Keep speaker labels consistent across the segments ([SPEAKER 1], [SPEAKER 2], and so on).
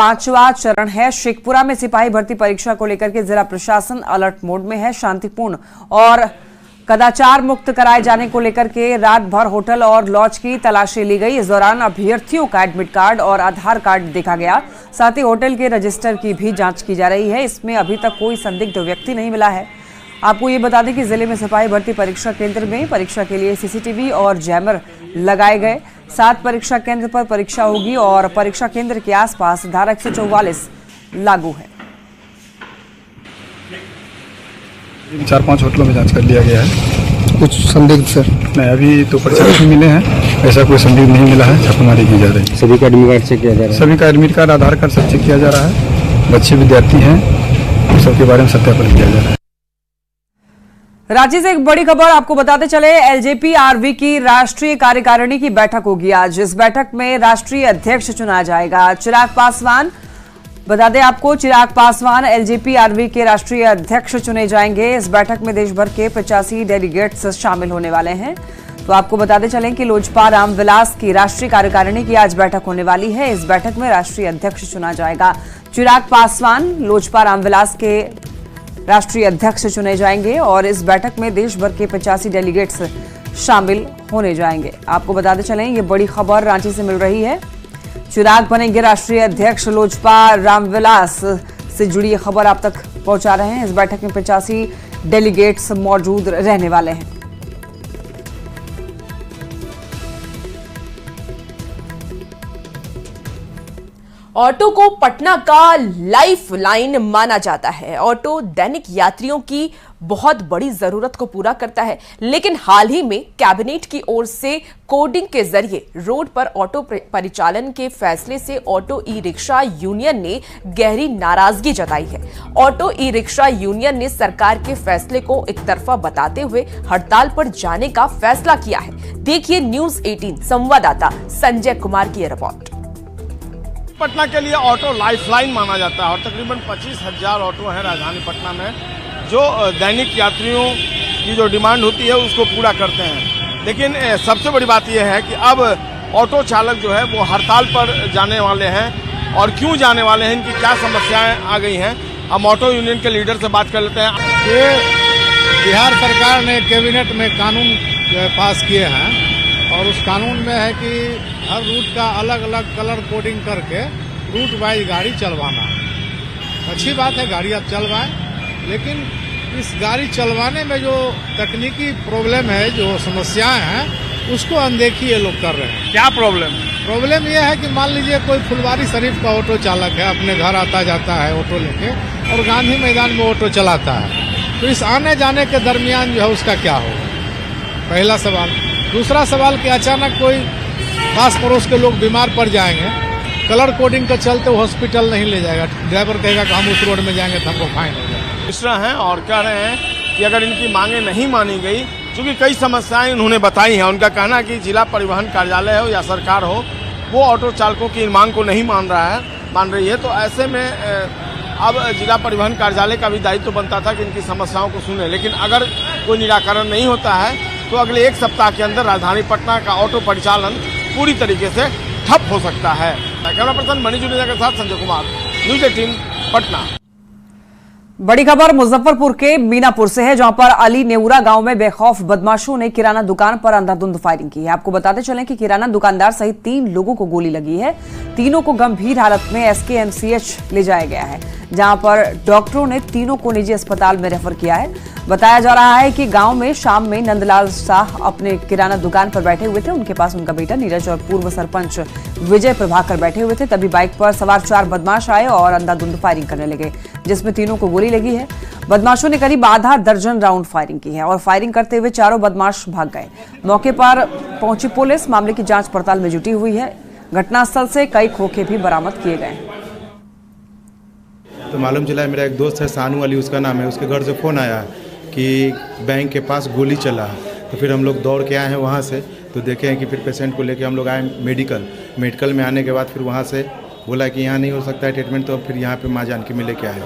[SPEAKER 1] 5वां चरण है। शेखपुरा में सिपाही भर्ती परीक्षा को लेकर के जिला प्रशासन अलर्ट मोड में है। शांतिपूर्ण और कदाचार मुक्त कराए जाने को लेकर के रात भर होटल और लॉज की तलाशी ली गई। इस दौरान अभ्यर्थियों का एडमिट कार्ड और आधार कार्ड देखा गया। साथ ही होटल के रजिस्टर की भी जांच की जा रही है। इसमें अभी तक कोई संदिग्ध व्यक्ति नहीं मिला है। आपको ये बता दें कि जिले में सिपाही भर्ती परीक्षा केंद्र में परीक्षा के लिए सीसीटीवी और जैमर लगाए गए। 7 परीक्षा केंद्र पर परीक्षा होगी और परीक्षा केंद्र के आसपास धारा 144 लागू है।
[SPEAKER 2] 4-5 होटलों में जांच कर लिया गया है।
[SPEAKER 3] कुछ संदिग्ध सर
[SPEAKER 2] नहीं, अभी तो पर्चे मिले हैं, ऐसा कोई संदिग्ध नहीं मिला है। छापेमारी की जा रही है।
[SPEAKER 3] सभी का एडमिट कार्ड चेक किया जा रहा है।
[SPEAKER 2] सभी का एडमिट कार्ड, आधार कार्ड सब चेक किया जा रहा है। बच्चे विद्यार्थी हैं, सबके बारे में सत्यापन किया जा रहा है।
[SPEAKER 1] रांची से एक बड़ी खबर आपको बताते चले। एलजेपी-आरवी की राष्ट्रीय कार्यकारिणी की बैठक होगी आज। इस बैठक में राष्ट्रीय अध्यक्ष चुना जाएगा। चिराग पासवान, बता दें आपको, चिराग पासवान एलजेपी-आरवी के राष्ट्रीय अध्यक्ष चुने जाएंगे। इस बैठक में देश भर के 85 डेलीगेट्स शामिल होने वाले हैं। तो आपको बताते चलें कि लोजपा रामविलास की राष्ट्रीय कार्यकारिणी की आज बैठक होने वाली है। इस बैठक में राष्ट्रीय अध्यक्ष चुना जाएगा। चिराग पासवान लोजपा रामविलास के राष्ट्रीय अध्यक्ष चुने जाएंगे और इस बैठक में देश भर के 85 डेलीगेट्स शामिल होने जाएंगे। आपको बताते चलें, ये बड़ी खबर रांची से मिल रही है। चिराग बनेंगे राष्ट्रीय अध्यक्ष। लोजपा रामविलास से जुड़ी ये खबर आप तक पहुंचा रहे हैं। इस बैठक में 85 डेलीगेट्स मौजूद रहने वाले हैं।
[SPEAKER 4] ऑटो को पटना का लाइफ लाइन माना जाता है। ऑटो दैनिक यात्रियों की बहुत बड़ी जरूरत को पूरा करता है, लेकिन हाल ही में कैबिनेट की ओर से कोडिंग के जरिए रोड पर ऑटो परिचालन के फैसले से ऑटो ई रिक्शा यूनियन ने गहरी नाराजगी जताई है। ऑटो ई रिक्शा यूनियन ने सरकार के फैसले को एकतरफा बताते हुए हड़ताल पर जाने का फैसला किया है। देखिए न्यूज़ 18 संवाददाता संजय कुमार की रिपोर्ट।
[SPEAKER 5] पटना के लिए ऑटो लाइफलाइन माना जाता है और तकरीबन 25,000 ऑटो हैं राजधानी पटना में, जो दैनिक यात्रियों की जो डिमांड होती है उसको पूरा करते हैं। लेकिन सबसे बड़ी बात यह है कि अब ऑटो चालक जो है वो हड़ताल पर जाने वाले हैं। और क्यों जाने वाले हैं, इनकी क्या समस्याएं आ गई हैं, हम ऑटो यूनियन के लीडर से बात कर लेते हैं।
[SPEAKER 6] ये बिहार सरकार ने कैबिनेट में कानून पास किए हैं और उस कानून में है कि हर रूट का अलग अलग कलर कोडिंग करके रूट वाइज गाड़ी चलवाना है। अच्छी बात है, गाड़ी आप चलवाएं, लेकिन इस गाड़ी चलवाने में जो तकनीकी प्रॉब्लम है, जो समस्याएं हैं, उसको अनदेखी ये लोग कर रहे हैं।
[SPEAKER 5] क्या प्रॉब्लम?
[SPEAKER 6] प्रॉब्लम यह है कि मान लीजिए कोई फुलवारी शरीफ का ऑटो चालक है, अपने घर आता जाता है ऑटो लेके और गांधी मैदान में ऑटो चलाता है, तो इस आने जाने के दरमियान जो है उसका क्या होगा, पहला सवाल। दूसरा सवाल कि अचानक कोई पास पड़ोस के लोग बीमार पड़ जाएंगे, कलर कोडिंग के चलते वो हॉस्पिटल नहीं ले जाएगा, ड्राइवर कहेगा कि हम उस रोड में जाएंगे तो हमको फाइन हो जाएगा।
[SPEAKER 5] मिश्रा हैं और कह रहे हैं कि अगर इनकी मांगे नहीं मानी गई, क्योंकि कई समस्याएं उन्होंने बताई हैं, उनका कहना है कि जिला परिवहन कार्यालय हो या सरकार हो, वो ऑटो चालकों की इन मांग को नहीं मान रही है। तो ऐसे में अब जिला परिवहन कार्यालय का भी दायित्व बनता था कि इनकी समस्याओं को सुने, लेकिन अगर कोई निराकरण नहीं होता है तो अगले 1 सप्ताह के अंदर राजधानी पटना का ऑटो परिचालन पूरी तरीके से ठप हो सकता है। कैमरा पर्सन मनीष जुनेजा के साथ संजय कुमार, न्यूज़ 18 पटना।
[SPEAKER 1] बड़ी खबर मुजफ्फरपुर के मीनापुर से है, जहां पर अली नेउरा गांव में बेखौफ बदमाशों ने किराना दुकान पर अंधाधुंध फायरिंग की है। आपको बताते चलें कि किराना दुकानदार सहित 3 लोगों को गोली लगी है। तीनों को गंभीर हालत में SKMCH ले जाया गया है, जहां पर डॉक्टरों ने तीनों को निजी अस्पताल में रेफर किया है। बताया जा रहा है कि गांव में शाम में नंदलाल शाह अपने किराना दुकान पर बैठे हुए थे। उनके पास उनका बेटा नीरज और पूर्व सरपंच विजय प्रभाकर बैठे हुए थे। तभी बाइक पर सवार 4 बदमाश आए और अंधाधुंध फायरिंग करने लगे, जिसमें तीनों को गोली लगी है। बदमाशों ने करीब आधा दर्जन राउंड फायरिंग की है और फायरिंग करते हुए चारों बदमाश भाग गए। मौके पर पहुंची पुलिस मामले की जांच पड़ताल में जुटी हुई है। घटनास्थल से कई खोखे भी बरामद किए गए।
[SPEAKER 7] तो मालूम चला, मेरा एक दोस्त है सानू अली उसका नाम है, उसके घर से फ़ोन आया कि बैंक के पास गोली चला है। तो फिर हम लोग दौड़ के आए हैं वहाँ से, तो देखे हैं कि फिर पेशेंट को लेके हम लोग आए मेडिकल में आने के बाद फिर वहाँ से बोला कि यहाँ नहीं हो सकता है ट्रीटमेंट, तो फिर यहाँ पे माँ जानकी में लेके आए।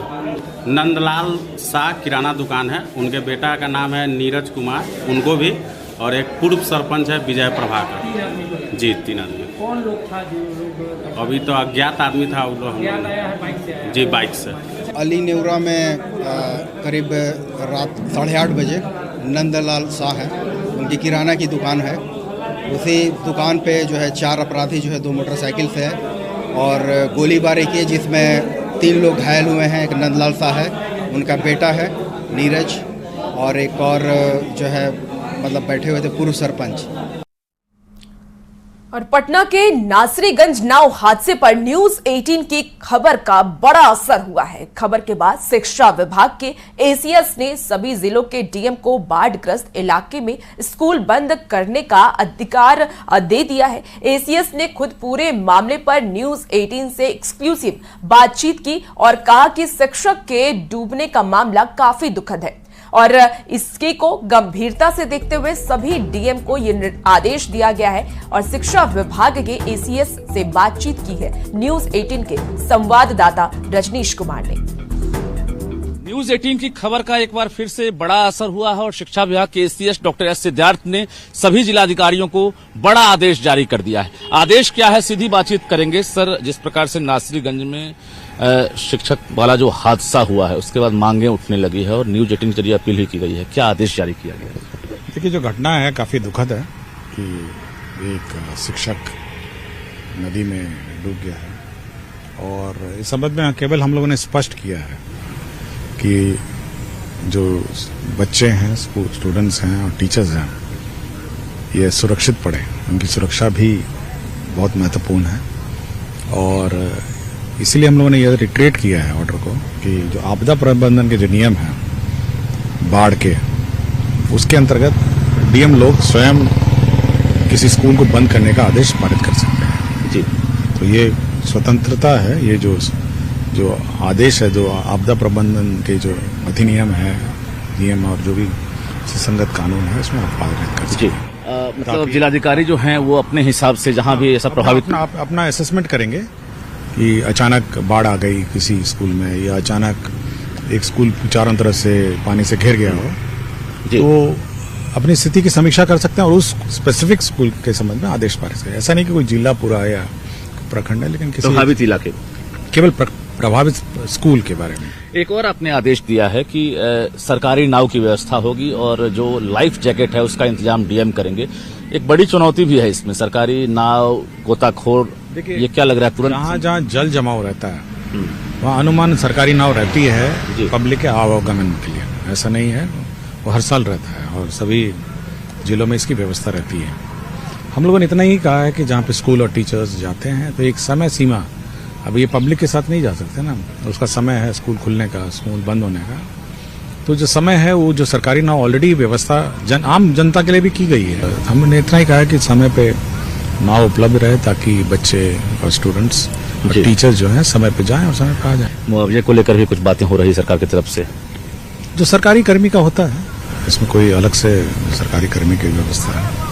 [SPEAKER 8] नंदलाल शाह किराना दुकान है, उनके बेटा का नाम है नीरज कुमार, उनको भी, और एक पूर्व सरपंच है विजय प्रभाकर जी, 3 आदमी।
[SPEAKER 9] कौन लोग था जो लोग?
[SPEAKER 8] अभी तो अज्ञात आदमी था वो लोग।
[SPEAKER 9] अज्ञात आया है बाइक से?
[SPEAKER 8] जी, बाइक से।
[SPEAKER 3] अली नेवरा में करीब रात 8:30 बजे नंदलाल शाह है, उनकी किराना की दुकान है। उसी दुकान पे जो है 4 अपराधी जो है 2 मोटरसाइकिल से है और गोलीबारी की, जिसमें 3 लोग घायल हुए हैं। एक नंदलाल शाह है, उनका बेटा है नीरज, और एक और जो है मतलब बैठे हुए थे पूर्व सरपंच।
[SPEAKER 4] और पटना के नासरीगंज नाव हादसे पर न्यूज 18 की खबर का बड़ा असर हुआ है। खबर के बाद शिक्षा विभाग के एसीएस ने सभी जिलों के डीएम को बाढ़ग्रस्त इलाके में स्कूल बंद करने का अधिकार दे दिया है। एसीएस ने खुद पूरे मामले पर न्यूज 18 से एक्सक्लूसिव बातचीत की और कहा कि शिक्षक के डूबने का मामला काफी दुखद है और इसके को गंभीरता से देखते हुए सभी डीएम को यह आदेश दिया गया है और शिक्षा विभाग के एसीएस से बातचीत की है न्यूज 18 के संवाददाता रजनीश कुमार ने।
[SPEAKER 10] न्यूज 18 की खबर का एक बार फिर से बड़ा असर हुआ है और शिक्षा विभाग के एसीएस डॉक्टर एस सिद्धार्थ ने सभी जिलाधिकारियों को बड़ा आदेश जारी कर दिया है। आदेश क्या है, सीधी बातचीत करेंगे। सर, जिस प्रकार से नासरीगंज में शिक्षक वाला जो हादसा हुआ है उसके बाद मांगे उठने लगी है और न्यूज 18 के जरिए अपील ही की गई है, क्या आदेश जारी किया गया है?
[SPEAKER 11] देखिए, जो घटना है काफी दुखद है कि एक शिक्षक नदी में डूब गया है और इस संबंध में केवल हम लोगों ने स्पष्ट किया है कि जो बच्चे हैं, स्टूडेंट्स हैं और टीचर्स हैं, ये सुरक्षित पढ़े, उनकी सुरक्षा भी बहुत महत्वपूर्ण है। और इसीलिए हम लोगों ने यह रिट्रेट किया है ऑर्डर को कि जो आपदा प्रबंधन के जो नियम हैं बाढ़ के, उसके अंतर्गत डीएम लोग स्वयं किसी स्कूल को बंद करने का आदेश पारित कर सकते हैं। जी, तो ये स्वतंत्रता है, ये जो आदेश है, जो आपदा प्रबंधन के जो अधिनियम है, नियम और जो भी सुसंगत कानून है, उसमें आप पालन कर सकते हैं।
[SPEAKER 10] मतलब जिलाधिकारी जो हैं वो अपने हिसाब से जहां भी ऐसा प्रभावित
[SPEAKER 11] अपना असेसमेंट करेंगे कि अचानक बाढ़ आ गई किसी स्कूल में या अचानक एक स्कूल चारों तरफ से पानी से घिर गया हो, तो अपनी स्थिति की समीक्षा कर सकते हैं और उस स्पेसिफिक स्कूल के संबंध में आदेश पारित करें। ऐसा नहीं कि कोई जिला पूरा है या प्रखंड है, लेकिन किसी
[SPEAKER 10] प्रभावित इलाके,
[SPEAKER 11] केवल प्रभावित स्कूल के बारे में।
[SPEAKER 10] एक और आपने आदेश दिया है कि सरकारी नाव की व्यवस्था होगी और जो लाइफ जैकेट है उसका इंतजाम डीएम करेंगे। एक बड़ी चुनौती भी है इसमें, सरकारी नाव, गोताखोर, ये क्या लग रहा है तुरंत?
[SPEAKER 11] जहाँ जल जमाव रहता है वहाँ अनुमान सरकारी नाव रहती है पब्लिक के आवागमन के लिए, ऐसा नहीं है, वो हर साल रहता है और सभी जिलों में इसकी व्यवस्था रहती है। हम लोगों ने इतना ही कहा है कि जहाँ पे स्कूल और टीचर्स जाते हैं तो एक समय सीमा, अब ये पब्लिक के साथ नहीं जा सकते ना, उसका समय है स्कूल खुलने का, स्कूल बंद होने का, तो जो समय है वो जो सरकारी नाव ऑलरेडी व्यवस्था आम जनता के लिए भी की गई है। हमने इतना ही कहा है कि समय पे नाव उपलब्ध रहे ताकि बच्चे और स्टूडेंट्स और टीचर्स जो है समय पे जाएं और समय पे आ जाएं।
[SPEAKER 10] मुआवजे को लेकर भी कुछ बातें हो रही सरकार की तरफ से,
[SPEAKER 11] जो सरकारी कर्मी का होता है, इसमें कोई अलग से सरकारी कर्मी की व्यवस्था है।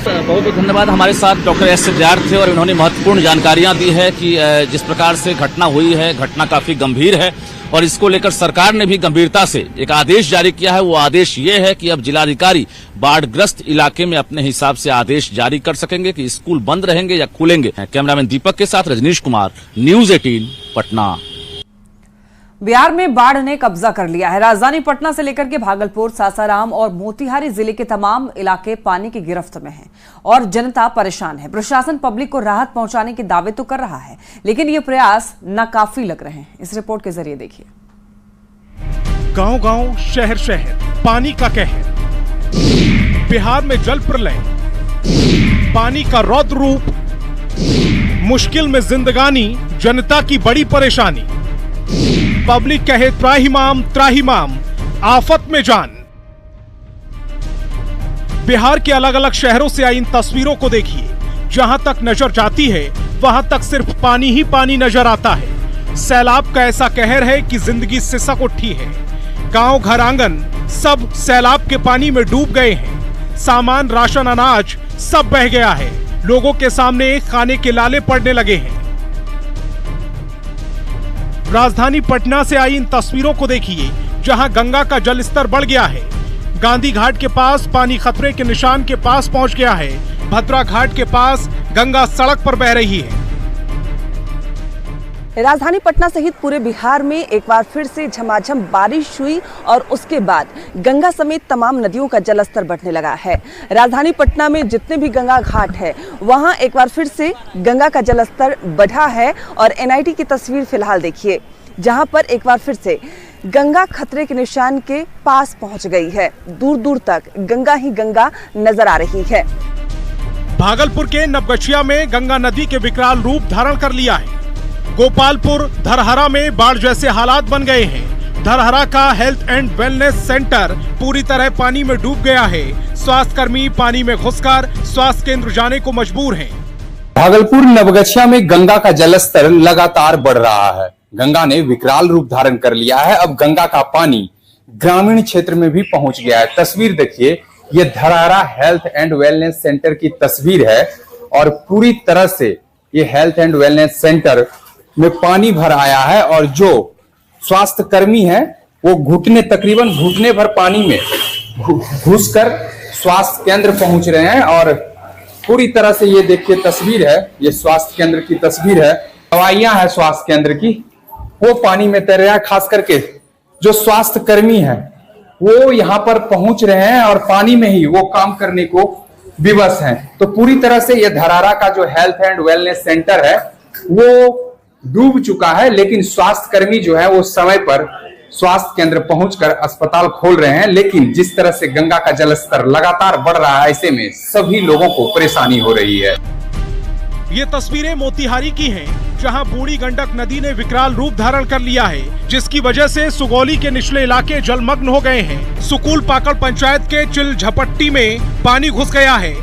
[SPEAKER 10] बहुत बहुत धन्यवाद। हमारे साथ डॉक्टर एस सिद्धार्थ थे और उन्होंने महत्वपूर्ण जानकारियां दी है कि जिस प्रकार से घटना हुई है, घटना काफी गंभीर है और इसको लेकर सरकार ने भी गंभीरता से एक आदेश जारी किया है। वो आदेश ये है कि अब जिलाधिकारी बाढ़ग्रस्त इलाके में अपने हिसाब से आदेश जारी कर सकेंगे कि स्कूल बंद रहेंगे या खुलेंगे। कैमरामैन दीपक के साथ रजनीश कुमार, न्यूज 18 पटना।
[SPEAKER 1] बिहार में बाढ़ ने कब्जा कर लिया है। राजधानी पटना से लेकर के भागलपुर, सासाराम और मोतिहारी जिले के तमाम इलाके पानी की गिरफ्त में हैं और जनता परेशान है। प्रशासन पब्लिक को राहत पहुंचाने के दावे तो कर रहा है, लेकिन ये प्रयास नाकाफी लग रहे हैं। इस रिपोर्ट के जरिए देखिए।
[SPEAKER 12] गांव-गांव, शहर-शहर पानी का कहर। बिहार में जल प्रलय, पानी का रौद्र रूप, मुश्किल में जिंदगानी, जनता की बड़ी परेशानी। पब्लिक कहे त्राहिमाम त्राहिमाम, आफत में जान। बिहार के अलग अलग शहरों से आई इन तस्वीरों को देखिए। जहां तक नजर जाती है वहां तक सिर्फ पानी ही पानी नजर आता है। सैलाब का ऐसा कहर है कि जिंदगी सिसक उठी है। गांव, घर, आंगन सब सैलाब के पानी में डूब गए हैं। सामान, राशन, अनाज सब बह गया है। लोगों के सामने खाने के लाले पड़ने लगे हैं। राजधानी पटना से आई इन तस्वीरों को देखिए, जहां गंगा का जलस्तर बढ़ गया है। गांधी घाट के पास पानी खतरे के निशान के पास पहुंच गया है। भद्रा घाट के पास गंगा सड़क पर बह रही है।
[SPEAKER 1] राजधानी पटना सहित पूरे बिहार में एक बार फिर से झमाझम बारिश हुई और उसके बाद गंगा समेत तमाम नदियों का जलस्तर बढ़ने लगा है। राजधानी पटना में जितने भी गंगा घाट है वहां एक बार फिर से गंगा का जलस्तर बढ़ा है और एनआईटी की तस्वीर फिलहाल देखिए, जहां पर एक बार फिर से गंगा खतरे के निशान के पास पहुंच गई है। दूर दूर तक गंगा ही गंगा नजर आ रही है।
[SPEAKER 12] भागलपुर के नवगछिया में गंगा नदी के विकराल रूप धारण कर लिया है। गोपालपुर धरहरा में बाढ़ जैसे हालात बन गए हैं। धरहरा का हेल्थ एंड वेलनेस सेंटर पूरी तरह पानी में डूब गया है। स्वास्थ्य कर्मी पानी में घुसकर स्वास्थ्य केंद्र जाने को मजबूर हैं।
[SPEAKER 13] भागलपुर नवगछिया में गंगा का जलस्तर लगातार बढ़ रहा है। गंगा ने विकराल रूप धारण कर लिया है। अब गंगा का पानी ग्रामीण क्षेत्र में भी पहुंच गया है। तस्वीर देखिए, ये Dharhara health and wellness centre की तस्वीर है और पूरी तरह से ये हेल्थ एंड वेलनेस सेंटर में पानी भर आया है और जो स्वास्थ्य कर्मी है वो तकरीबन घुटने भर पानी में घुसकर स्वास्थ्य केंद्र पहुंच रहे हैं। और पूरी तरह से ये देखिए तस्वीर है, ये स्वास्थ्य केंद्र की तस्वीर है। दवाइयां है स्वास्थ्य केंद्र की, वो पानी में तैर रहा है। खास करके जो स्वास्थ्य कर्मी है वो यहाँ पर पहुंच रहे हैं और पानी में ही वो काम करने को विवश हैं। तो पूरी तरह से ये धरहरा का जो हेल्थ एंड वेलनेस सेंटर है वो डूब चुका है, लेकिन स्वास्थ्य कर्मी जो है वो समय पर स्वास्थ्य केंद्र पहुंचकर अस्पताल खोल रहे हैं। लेकिन जिस तरह से गंगा का जलस्तर लगातार बढ़ रहा है, ऐसे में सभी लोगों को परेशानी हो रही है।
[SPEAKER 12] ये तस्वीरें मोतिहारी की हैं, जहां बूढ़ी गंडक नदी ने विकराल रूप धारण कर लिया है, जिसकी वजह से सुगौली के निचले इलाके जलमग्न हो गए हैं। सुकूल पाकड़ पंचायत के चिल झपट्टी में पानी घुस गया है।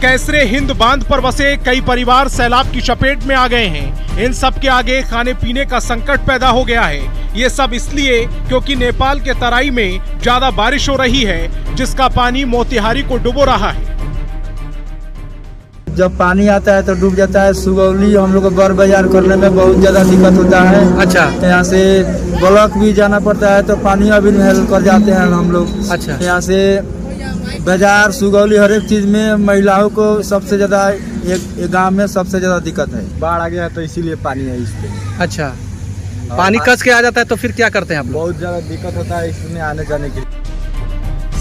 [SPEAKER 12] कैसरे हिंद बांध पर बसे कई परिवार सैलाब की चपेट में आ गए हैं। इन सब के आगे खाने पीने का संकट पैदा हो गया है। ये सब इसलिए क्योंकि नेपाल के तराई में ज्यादा बारिश हो रही है, जिसका पानी मोतिहारी को डुबो रहा है।
[SPEAKER 14] जब पानी आता है तो डूब जाता है। सुगौली हम लोग को बर बाजार करने में बहुत ज्यादा दिक्कत होता है। अच्छा, यहाँ से ब्लॉक भी जाना पड़ता है तो पानी अभी हेल्प कर जाते हैं हम लोग। अच्छा, यहाँ से बाजार सुगौली हर एक चीज में महिलाओं को सबसे ज्यादा एक गांव में सबसे ज्यादा दिक्कत है। बाढ़ आ गया है तो इसीलिए पानी है इस पे। अच्छा, पानी कस के आ जाता है तो फिर क्या करते हैं आप? बहुत ज्यादा दिक्कत होता है इसमें आने जाने के लिए।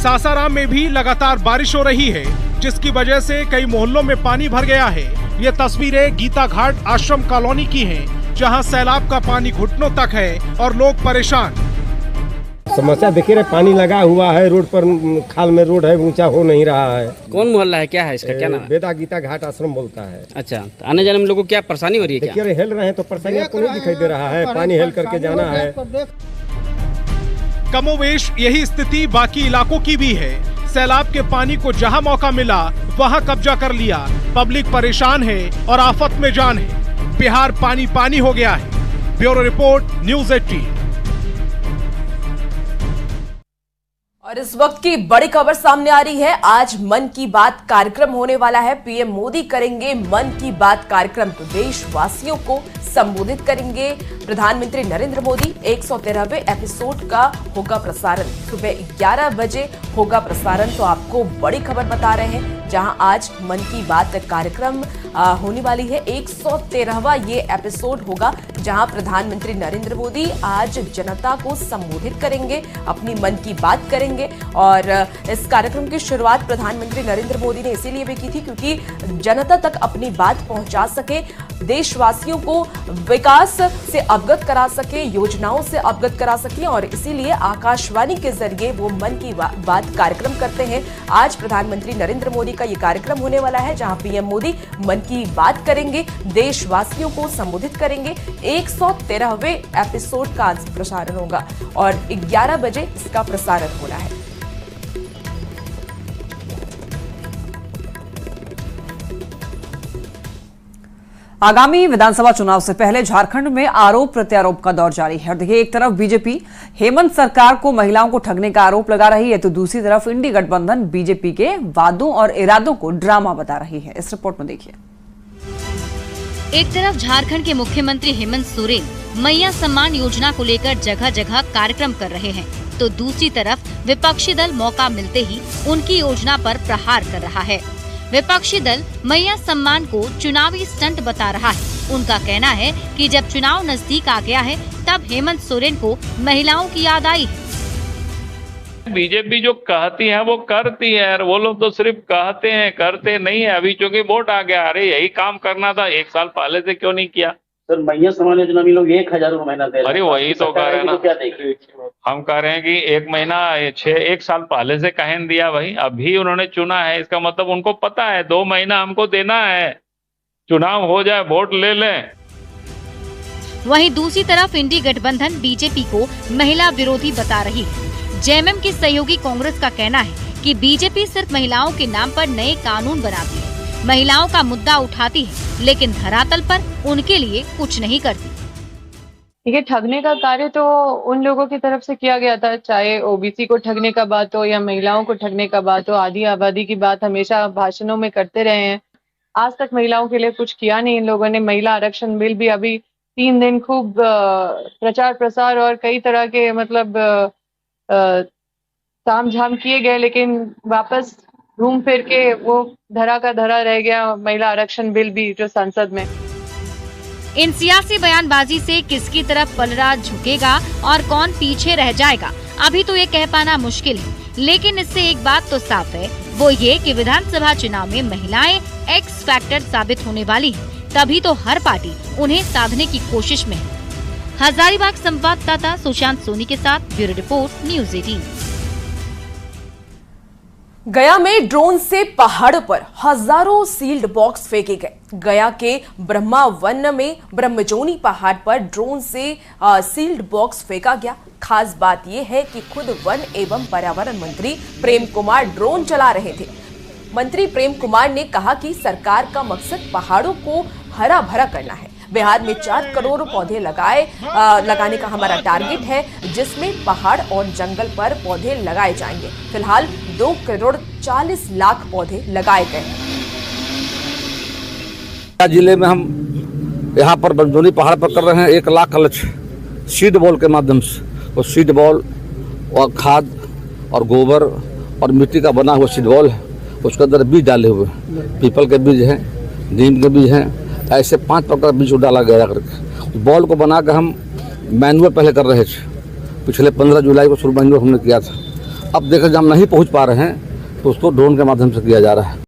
[SPEAKER 12] सासाराम में भी लगातार बारिश हो रही है, जिसकी वजह से कई मोहल्लों में पानी भर गया है। ये तस्वीरें गीता घाट आश्रम कॉलोनी की हैं, जहां सैलाब का पानी घुटनों तक है और लोग परेशान।
[SPEAKER 15] समस्या देखिए, पानी लगा हुआ है रोड पर, खाल में रोड है, ऊंचा हो नहीं रहा है।
[SPEAKER 9] कौन मोहल्ला है, क्या है इसका, क्या नाम?
[SPEAKER 15] बेदा गीता घाट आश्रम बोलता है।
[SPEAKER 9] अच्छा, तो आने जाने में लोगों को क्या परेशानी हो रही है?
[SPEAKER 15] देखिए हेल रहे हैं तो परेशानी आपको नहीं दिखाई दे रहा है। पानी हेल करके जाना है।
[SPEAKER 12] कमोवेश यही स्थिति बाकी इलाकों की भी है। सैलाब के पानी को जहां मौका मिला वहां कब्जा कर लिया। पब्लिक परेशान है और आफत में जान है। बिहार पानी पानी हो गया है। Bureau report, news 18।
[SPEAKER 4] और इस वक्त की बड़ी खबर सामने आ रही है। आज मन की बात कार्यक्रम होने वाला है। पीएम मोदी करेंगे मन की बात कार्यक्रम, तो देशवासियों को संबोधित करेंगे। प्रधानमंत्री नरेंद्र मोदी 113वें एपिसोड का होगा प्रसारण। सुबह 11 बजे होगा प्रसारण। तो आपको बड़ी खबर बता रहे हैं, जहां आज मन की बात कार्यक्रम होने वाली है। 113वां ये एपिसोड होगा, जहां प्रधानमंत्री नरेंद्र मोदी आज जनता को संबोधित करेंगे, अपनी मन की बात करेंगे। और इस कार्यक्रम की शुरुआत प्रधानमंत्री नरेंद्र मोदी ने इसीलिए भी की थी क्योंकि जनता तक अपनी बात पहुंचा सके, देशवासियों को विकास से अवगत करा सके, योजनाओं से अवगत करा सके। और इसीलिए आकाशवाणी के जरिए वो मन की बात कार्यक्रम करते हैं। आज प्रधानमंत्री नरेंद्र मोदी का ये कार्यक्रम होने वाला है, जहां पीएम मोदी मन की बात करेंगे, देशवासियों को संबोधित करेंगे। 113वें एपिसोड का आज प्रसारण होगा और 11 बजे इसका प्रसारण होना है।
[SPEAKER 1] आगामी विधानसभा चुनाव से पहले झारखंड में आरोप प्रत्यारोप का दौर जारी है। देखिए, एक तरफ बीजेपी हेमंत सरकार को महिलाओं को ठगने का आरोप लगा रही है, तो दूसरी तरफ इंडी गठबंधन बीजेपी के वादों और इरादों को ड्रामा बता रही है। इस रिपोर्ट में देखिए।
[SPEAKER 16] एक तरफ झारखंड के मुख्यमंत्री हेमंत सोरेन मैया सम्मान योजना को लेकर जगह जगह कार्यक्रम कर रहे हैं, तो दूसरी तरफ विपक्षी दल मौका मिलते ही उनकी योजना पर प्रहार कर रहा है। विपक्षी दल मैया सम्मान को चुनावी स्टंट बता रहा है। उनका कहना है कि जब चुनाव नजदीक आ गया है तब हेमंत सोरेन को महिलाओं की याद आई।
[SPEAKER 17] बीजेपी जो कहती है वो करती है, वो लोग तो सिर्फ कहते हैं, करते नहीं है। अभी चूंकि वोट आ गया, अरे यही काम करना था, 1 साल पहले से क्यों नहीं किया?
[SPEAKER 18] सर मैया सम्मान योजना में लोग 1000 महीना दे रहे हैं।
[SPEAKER 17] अरे वही तो कह रहे हैं ना,
[SPEAKER 18] क्या देखिए
[SPEAKER 17] हम कह रहे हैं कि 1 महीना 1 साल पहले से कहें दिया भाई, अभी उन्होंने चुना है, इसका मतलब उनको पता है 2 महीना हमको देना है, चुनाव हो जाए वोट ले लें।
[SPEAKER 16] वहीं दूसरी तरफ इंडी गठबंधन बीजेपी को महिला विरोधी बता रही है। जेएमएम की सहयोगी कांग्रेस का कहना है कि बीजेपी सिर्फ महिलाओं के नाम पर नए कानून बनाती है, महिलाओं का मुद्दा उठाती है, लेकिन धरातल पर उनके लिए कुछ नहीं करती।
[SPEAKER 19] ये ठगने का कार्य तो उन लोगों की तरफ से किया गया था, चाहे ओबीसी को ठगने का बात हो या महिलाओं को ठगने का बात हो, आधी आबादी की बात हमेशा भाषणों में करते रहे हैं। आज तक महिलाओं के लिए कुछ किया नहीं इन लोगों ने। महिला आरक्षण बिल भी अभी 3 दिन खूब प्रचार प्रसार और कई तरह के मतलब ताम झाम किए गए, लेकिन वापस घूम फिर के वो धरा का धरा रह गया महिला आरक्षण बिल भी जो संसद में।
[SPEAKER 16] इन सियासी बयानबाजी से किसकी तरफ पलड़ा झुकेगा और कौन पीछे रह जाएगा, अभी तो ये कह पाना मुश्किल है। लेकिन इससे एक बात तो साफ है, वो ये कि विधानसभा चुनाव में महिलाएं एक्स फैक्टर साबित होने वाली हैं, तभी तो हर पार्टी उन्हें साधने की कोशिश में है। हजारीबाग संवाददाता सुशांत सोनी के साथ ब्यूरो रिपोर्ट न्यूज़ 18।
[SPEAKER 4] गया में ड्रोन से पहाड़ों पर हजारों सील्ड बॉक्स फेंके गए। गया के ब्रह्मा वन में ब्रह्मजोनी पहाड़ पर ड्रोन से सील्ड बॉक्स फेंका गया। खास बात यह है कि खुद वन एवं पर्यावरण मंत्री प्रेम कुमार ड्रोन चला रहे थे। मंत्री प्रेम कुमार ने कहा कि सरकार का मकसद पहाड़ों को हरा भरा करना है। बिहार में 4 करोड़ पौधे लगाने का हमारा टारगेट है, जिसमें पहाड़ और जंगल पर पौधे लगाए जाएंगे। फिलहाल 2 करोड़ 40 लाख पौधे लगाए गए।
[SPEAKER 20] जिले में हम यहाँ पर ब्रह्मजोनी पहाड़ पर कर रहे हैं 1 लाख का लक्ष्य सीड बॉल के माध्यम से। वो सीड बॉल और खाद और गोबर और मिट्टी का बना हुआ सीड बॉल है, उसके अंदर बीज डाले हुए, पीपल के बीज हैं, नीम के बीज हैं, ऐसे 5 प्रकार बीज डाला गया करके। बॉल को बना कर हम मैनुअल पहले कर रहे थे, पिछले 15 जुलाई को शुरू मैनुअल हमने किया था। अब देखा जब हम नहीं पहुंच पा रहे हैं तो उसको ड्रोन के माध्यम से किया जा रहा है।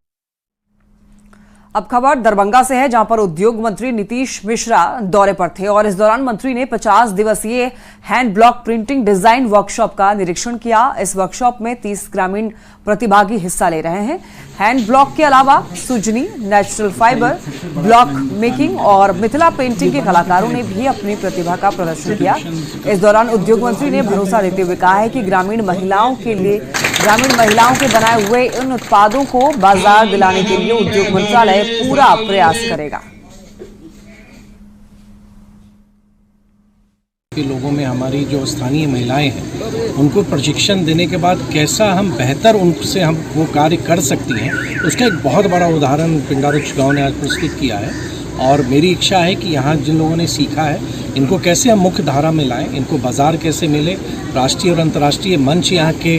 [SPEAKER 1] अब खबर दरभंगा से है, जहां पर उद्योग मंत्री नीतीश मिश्रा दौरे पर थे और इस दौरान मंत्री ने 50 दिवसीय hand block printing design workshop का निरीक्षण किया। इस वर्कशॉप में 30 ग्रामीण प्रतिभागी हिस्सा ले रहे हैं। हैंड ब्लॉक के अलावा Sujani, natural fibre, block making और मिथिला पेंटिंग के कलाकारों ने भी अपनी प्रतिभा का प्रदर्शन किया। इस दौरान उद्योग मंत्री ने भरोसा देते हुए कहा है कि ग्रामीण महिलाओं के बनाए हुए इन उत्पादों को बाजार दिलाने के लिए उद्योग मंत्रालय पूरा प्रयास करेगा।
[SPEAKER 21] के लोगों में हमारी जो स्थानीय महिलाएं हैं उनको प्रशिक्षण देने के बाद कैसा हम बेहतर उनसे हम वो कार्य कर सकती हैं, उसका एक बहुत बड़ा उदाहरण पिंडारुक्ष गांव ने आज प्रस्तुत किया है। और मेरी इच्छा है कि यहाँ जिन लोगों ने सीखा है इनको कैसे हम मुख्य धारा में लाएं, इनको बाजार कैसे मिले, राष्ट्रीय और अंतर्राष्ट्रीय मंच यहाँ के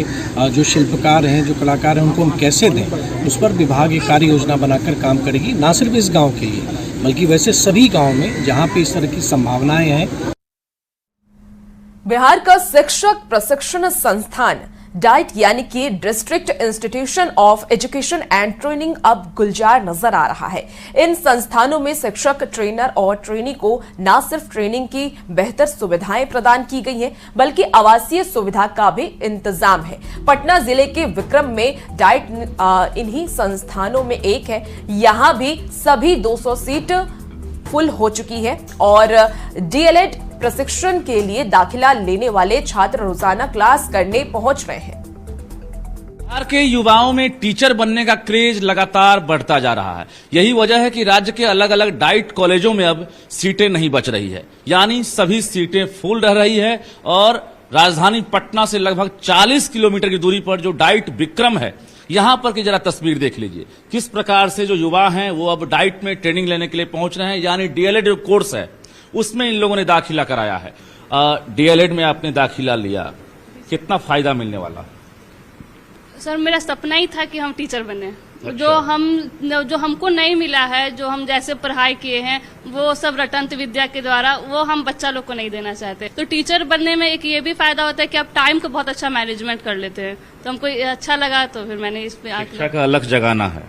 [SPEAKER 21] जो शिल्पकार हैं, जो कलाकार हैं, उनको हम कैसे दें, उस पर विभाग एक कार्य योजना बनाकर काम करेगी। ना सिर्फ इस गाँव के लिए बल्कि वैसे सभी गाँव में जहाँ पे इस तरह की संभावनाएं हैं।
[SPEAKER 4] बिहार का शिक्षक प्रशिक्षण संस्थान डाइट यानी कि district institution of education and training अब गुलजार नजर आ रहा है। इन संस्थानों में शिक्षक, ट्रेनर और ट्रेनी को न सिर्फ ट्रेनिंग की बेहतर सुविधाएं प्रदान की गई हैं, बल्कि आवासीय सुविधा का भी इंतजाम है। पटना जिले के विक्रम में डाइट इन्हीं संस्थानों में एक है। यहाँ भी सभी 200 सीट फुल हो चुकी है और डीएलएड प्रशिक्षण के लिए दाखिला लेने वाले छात्र रोजाना क्लास करने पहुंच रहे हैं।
[SPEAKER 10] बिहार के युवाओं में टीचर बनने का क्रेज लगातार बढ़ता जा रहा है। यही वजह है कि राज्य के अलग अलग डाइट कॉलेजों में अब सीटें नहीं बच रही है, यानी सभी सीटें फुल रह रही है। और राजधानी पटना से लगभग 40 किलोमीटर की दूरी पर जो डाइट विक्रम है, यहां पर की जरा तस्वीर देख लीजिए, किस प्रकार से जो युवा हैं वो अब डाइट में ट्रेनिंग लेने के लिए पहुंच रहे हैं। यानी डीएलएड कोर्स है उसमें इन लोगों ने दाखिला कराया है। डीएलएड में आपने दाखिला लिया, कितना फायदा मिलने वाला?
[SPEAKER 22] सर मेरा सपना ही था कि हम टीचर बने,
[SPEAKER 2] जो हमको नहीं मिला है, जो हम जैसे पढ़ाई किए हैं वो सब रटंत विद्या के द्वारा, वो हम बच्चा लोग को नहीं देना चाहते। तो टीचर बनने में एक ये भी फायदा होता है कि आप टाइम को बहुत अच्छा मैनेजमेंट कर लेते हैं, तो हमको अच्छा लगा, तो फिर मैंने इस पे
[SPEAKER 10] शिक्षा का अलग जगाना है।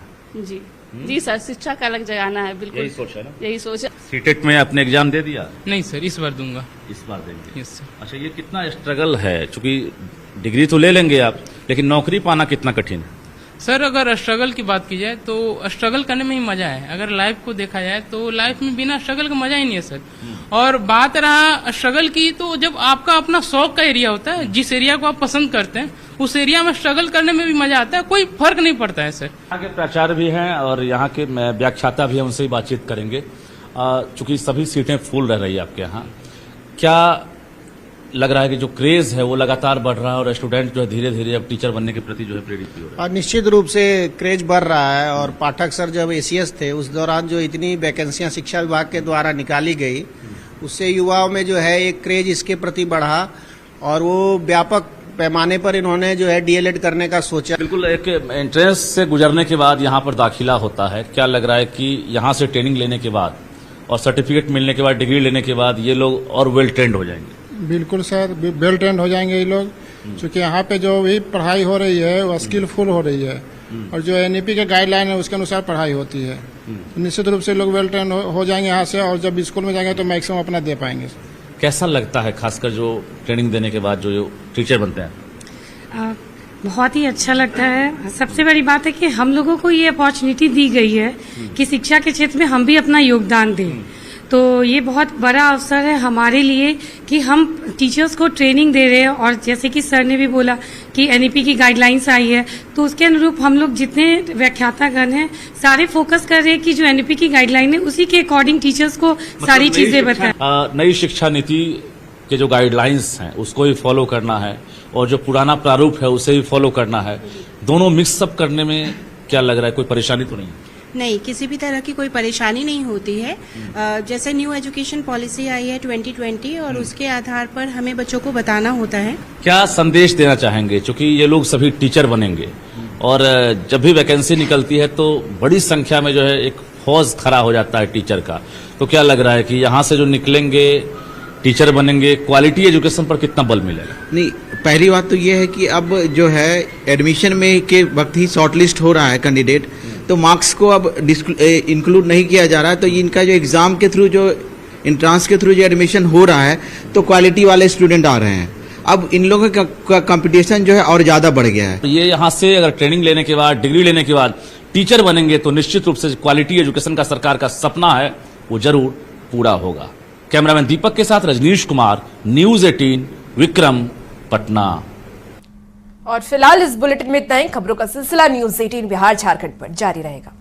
[SPEAKER 2] जी सर, शिक्षा का अलग जगाना है, बिल्कुल
[SPEAKER 10] यही सोच है ना?
[SPEAKER 2] यही सोच है।
[SPEAKER 10] सीटेट में आपने एग्जाम दे दिया?
[SPEAKER 22] नहीं सर, इस बार दूंगा।
[SPEAKER 10] इस बार देंगे? Yes sir. अच्छा, ये कितना स्ट्रगल है, चूंकि डिग्री तो ले लेंगे आप, लेकिन नौकरी पाना कितना कठिन है?
[SPEAKER 22] सर अगर स्ट्रगल की बात की जाए तो स्ट्रगल करने में ही मजा है। अगर लाइफ को देखा जाए तो लाइफ में बिना स्ट्रगल का मजा ही नहीं है सर। और बात रहा स्ट्रगल की, तो जब आपका अपना शौक का एरिया होता है, जिस एरिया को आप पसंद करते हैं, उस एरिया में स्ट्रगल करने में भी मजा आता है, कोई फर्क नहीं पड़ता है सर।
[SPEAKER 10] यहाँ के प्राचार्य भी हैं और यहाँ के व्याख्याता भी हैं, उनसे ही बातचीत करेंगे। चूंकि सभी सीटें फुल रह रही है आपके यहाँ, क्या लग रहा है कि जो क्रेज है वो लगातार बढ़ रहा है और स्टूडेंट जो है धीरे धीरे अब टीचर बनने के प्रति जो है प्रेरित भी हो रहा है?
[SPEAKER 23] निश्चित रूप से क्रेज बढ़ रहा है। और पाठक सर जब एसीएस थे उस दौरान जो इतनी वैकेंसियां शिक्षा विभाग के द्वारा निकाली गई, उससे युवाओं में जो है एक क्रेज इसके प्रति बढ़ा और वो व्यापक पैमाने पर इन्होंने जो है डीएलएड करने का सोचा।
[SPEAKER 10] बिल्कुल, एक एंट्रेंस से गुजरने के बाद यहाँ पर दाखिला होता है। क्या लग रहा है कि यहाँ से ट्रेनिंग लेने के बाद और सर्टिफिकेट मिलने के बाद, डिग्री लेने के बाद ये लोग और वेल ट्रेंड हो जाएंगे?
[SPEAKER 6] बिल्कुल सर, वेल ट्रेंड हो जाएंगे ये लोग, क्योंकि यहाँ पे जो भी पढ़ाई हो रही है वो स्किलफुल हो रही है और जो एनईपी के गाइडलाइन है उसके अनुसार पढ़ाई होती है। निश्चित रूप से लोग वेल ट्रेंड हो जाएंगे यहाँ से, और जब स्कूल में जाएंगे तो मैक्सिमम अपना दे पाएंगे।
[SPEAKER 10] कैसा लगता है खासकर जो ट्रेनिंग देने के बाद जो टीचर बनते हैं?
[SPEAKER 24] बहुत ही अच्छा लगता है। सबसे बड़ी बात है कि हम लोगों को ये अपॉर्चुनिटी दी गई है कि शिक्षा के क्षेत्र में हम भी अपना योगदान दें, तो ये बहुत बड़ा अवसर है हमारे लिए कि हम टीचर्स को ट्रेनिंग दे रहे हैं। और जैसे कि सर ने भी बोला कि एनईपी की गाइडलाइंस आई है, तो उसके अनुरूप हम लोग जितने व्याख्यातागण हैं सारे फोकस कर रहे हैं कि जो एनईपी की गाइडलाइन है उसी के अकॉर्डिंग टीचर्स को सारी चीजें बताएं।
[SPEAKER 10] नई शिक्षा नीति के जो गाइडलाइंस हैं उसको ही फॉलो करना है और जो पुराना प्रारूप है उसे भी फॉलो करना है। दोनों मिक्सअप करने में क्या लग रहा है, कोई परेशानी तो नहीं?
[SPEAKER 25] नहीं, किसी भी तरह की कोई परेशानी नहीं होती है। जैसे न्यू एजुकेशन पॉलिसी आई है 2020 और उसके आधार पर हमें बच्चों को बताना होता है। क्या
[SPEAKER 10] संदेश देना चाहेंगे, क्योंकि ये लोग सभी टीचर बनेंगे और जब भी वैकेंसी निकलती है तो बड़ी संख्या में जो है एक फौज खड़ा हो जाता है टीचर का, तो क्या लग रहा है कि यहाँ से जो निकलेंगे टीचर बनेंगे, क्वालिटी एजुकेशन पर कितना बल मिलेगा?
[SPEAKER 26] नहीं, पहली बात तो ये है कि अब जो है एडमिशन में के वक्त ही शॉर्टलिस्ट हो रहा है कैंडिडेट, तो मार्क्स को अब इंक्लूड नहीं किया जा रहा है। तो इनका जो एग्जाम के थ्रू, जो एंट्रांस के थ्रू जो एडमिशन हो रहा है, तो क्वालिटी वाले स्टूडेंट आ रहे हैं। अब इन लोगों का कंपटीशन जो है और ज्यादा बढ़ गया है।
[SPEAKER 10] ये यहाँ से अगर ट्रेनिंग लेने के बाद, डिग्री लेने के बाद टीचर बनेंगे तो निश्चित रूप से क्वालिटी एजुकेशन का सरकार का सपना है वो जरूर पूरा होगा। कैमरामैन दीपक के साथ रजनीश कुमार, न्यूज 18 विक्रम, पटना।
[SPEAKER 4] और फिलहाल इस बुलेटिन में इतना ही। खबरों का सिलसिला न्यूज 18 बिहार झारखंड पर जारी रहेगा।